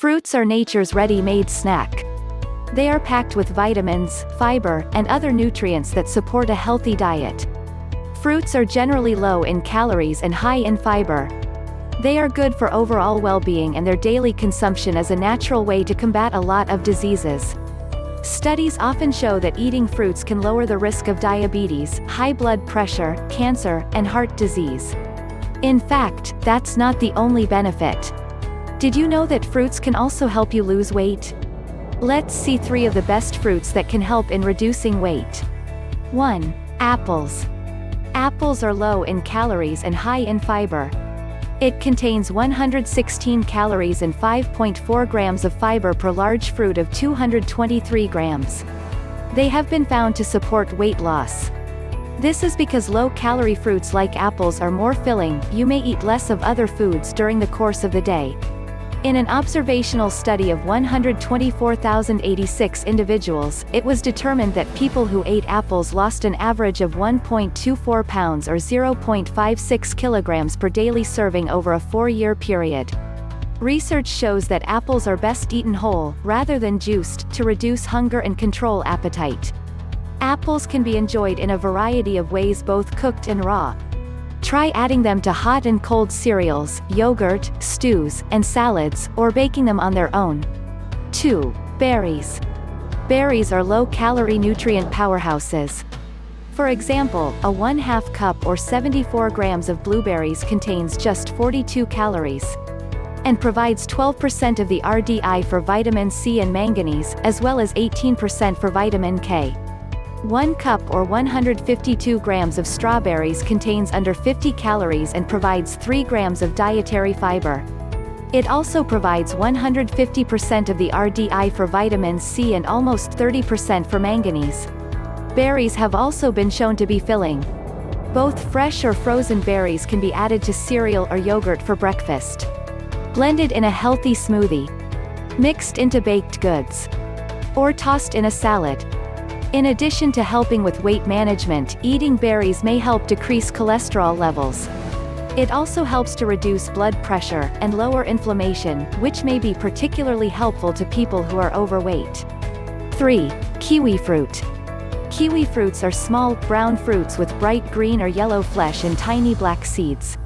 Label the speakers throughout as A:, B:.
A: Fruits are nature's ready-made snack. They are packed with vitamins, fiber, and other nutrients that support a healthy diet. Fruits are generally low in calories and high in fiber. They are good for overall well-being, and their daily consumption is a natural way to combat a lot of diseases. Studies often show that eating fruits can lower the risk of diabetes, high blood pressure, cancer, and heart disease. In fact, that's not the only benefit. Did you know that fruits can also help you lose weight? Let's see 3 of the best fruits that can help in reducing weight. 1. Apples. Apples are low in calories and high in fiber. It contains 116 calories and 5.4 grams of fiber per large fruit of 223 grams. They have been found to support weight loss. This is because low-calorie fruits like apples are more filling. You may eat less of other foods during the course of the day. In an observational study of 124,086 individuals, it was determined that people who ate apples lost an average of 1.24 pounds or 0.56 kilograms per daily serving over a 4-year period. Research shows that apples are best eaten whole, rather than juiced, to reduce hunger and control appetite. Apples can be enjoyed in a variety of ways, both cooked and raw. Try adding them to hot and cold cereals, yogurt, stews, and salads, or baking them on their own. 2. Berries. Berries are low-calorie nutrient powerhouses. For example, a 1/2 cup or 74 grams of blueberries contains just 42 calories and provides 12% of the RDI for vitamin C and manganese, as well as 18% for vitamin K. 1 cup or 152 grams of strawberries contains under 50 calories and provides 3 grams of dietary fiber. It also provides 150% of the RDI for vitamin C and almost 30% for manganese. Berries have also been shown to be filling. Both fresh or frozen berries can be added to cereal or yogurt for breakfast. Blended in a healthy smoothie. Mixed into baked goods. Or tossed in a salad. In addition to helping with weight management, eating berries may help decrease cholesterol levels. It also helps to reduce blood pressure and lower inflammation, which may be particularly helpful to people who are overweight. 3. Kiwi fruit. Kiwi fruits are small, brown fruits with bright green or yellow flesh and tiny black seeds.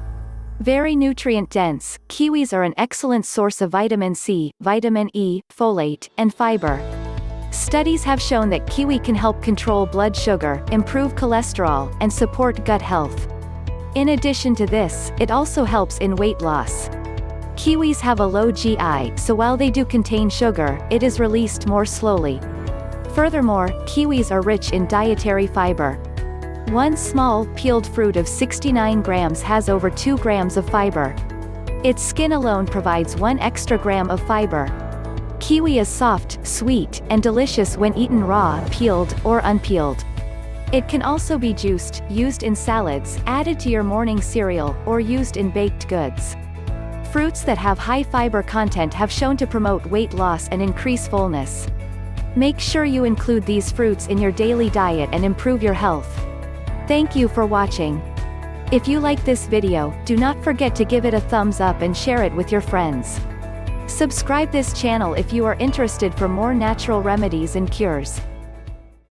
A: Very nutrient-dense, kiwis are an excellent source of vitamin C, vitamin E, folate, and fiber. Studies have shown that kiwi can help control blood sugar, improve cholesterol, and support gut health. In addition to this, it also helps in weight loss. Kiwis have a low GI, so while they do contain sugar, it is released more slowly. Furthermore, kiwis are rich in dietary fiber. One small, peeled fruit of 69 grams has over 2 grams of fiber. Its skin alone provides 1 extra gram of fiber. Kiwi is soft, sweet, and delicious when eaten raw, peeled, or unpeeled. It can also be juiced, used in salads, added to your morning cereal, or used in baked goods. Fruits that have high fiber content have shown to promote weight loss and increase fullness. Make sure you include these fruits in your daily diet and improve your health. Thank you for watching. If you like this video, do not forget to give it a thumbs up and share it with your friends. Subscribe this channel if you are interested for more natural remedies and cures.